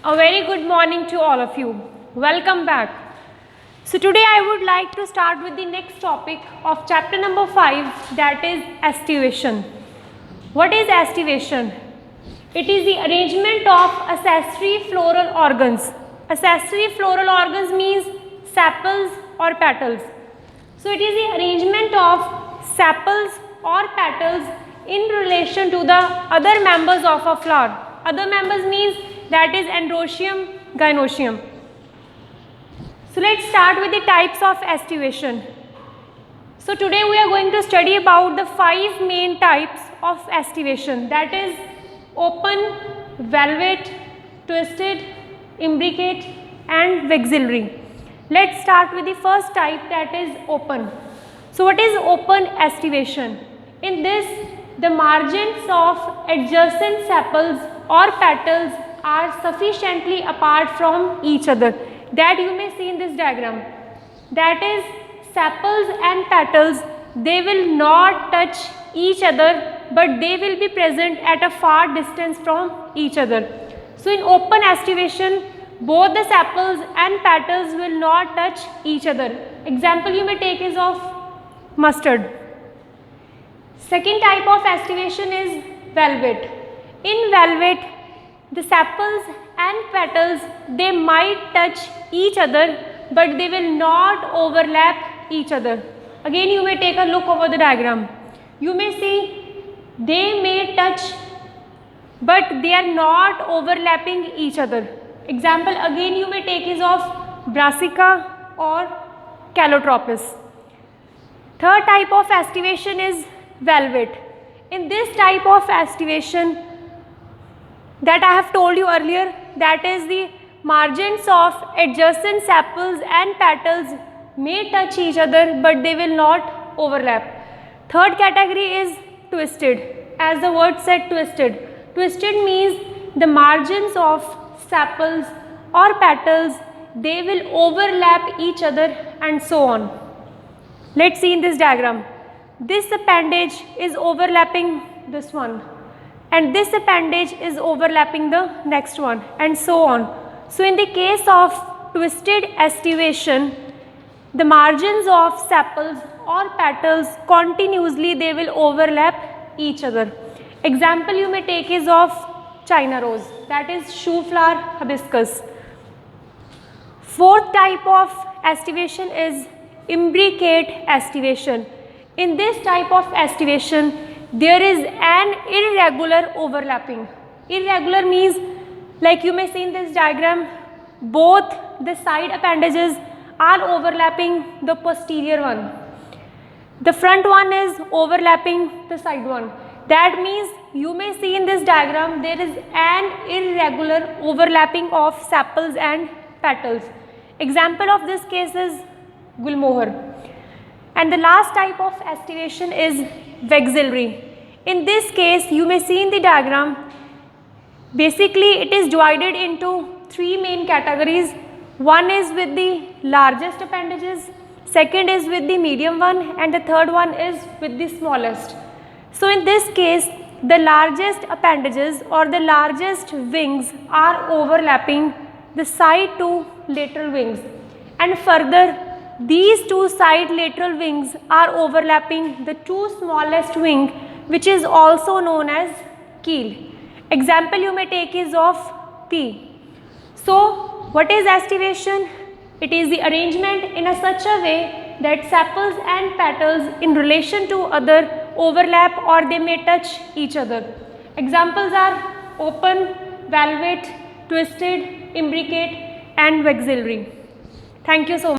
A very good morning to all of you. Welcome back. So today I would like to start with the next topic of chapter number 5, that is aestivation. What is aestivation? It is the arrangement of accessory floral organs. Accessory floral organs means sepals or petals. So it is the arrangement of sepals or petals in relation to the other members of a flower. Other members means that is androecium, gynoecium. So let's start with the types of aestivation. So today we are going to study about the 5 main types of aestivation, that is open, velvet, twisted, imbricate and vexillary. Let's start with the first type, that is open. So what is open aestivation? In this, the margins of adjacent sepals or petals are sufficiently apart from each other, that you may see in this diagram. That is, sepals and petals, they will not touch each other, but they will be present at a far distance from each other. So in open aestivation, both the sepals and petals will not touch each other. Example you may take is of mustard. Second type of aestivation is velvet. In velvet, the sepals and petals, they might touch each other, but they will not overlap each other. Again you may take a look over the diagram. You may see they may touch, but they are not overlapping each other. Example again you may take is of brassica or calotropis. Third type of aestivation is velvet. In this type of aestivation that I have told you earlier, that is the margins of adjacent sepals and petals may touch each other, but they will not overlap. Third category is twisted. As the word said, twisted. Twisted means the margins of sepals or petals, they will overlap each other and so on. Let's see in this diagram. This appendage is overlapping this one, and this appendage is overlapping the next one, and so on. So in the case of twisted aestivation, the margins of sepals or petals continuously they will overlap each other. Example you may take is of China rose, that is shoe flower hibiscus. Fourth type of aestivation is imbricate aestivation. In this type of aestivation, there is an irregular overlapping. Irregular means, like you may see in this diagram, both the side appendages are overlapping the posterior one. The front one is overlapping the side one. That means you may see in this diagram there is an irregular overlapping of sepals and petals. Example of this case is gulmohar. And the last type of aestivation is vexillary. In this case, you may see in the diagram, basically it is divided into 3 main categories. One is with the largest appendages, second is with the medium one, and the third one is with the smallest. So in this case, the largest appendages or the largest wings are overlapping the side 2 lateral wings, and further these 2 side lateral wings are overlapping the 2 smallest wing, which is also known as keel. Example you may take is of pea. So what is aestivation? It is the arrangement in such a way that sepals and petals in relation to other overlap or they may touch each other. Examples are open, velvet, twisted, imbricate and vexillary. Thank you so much.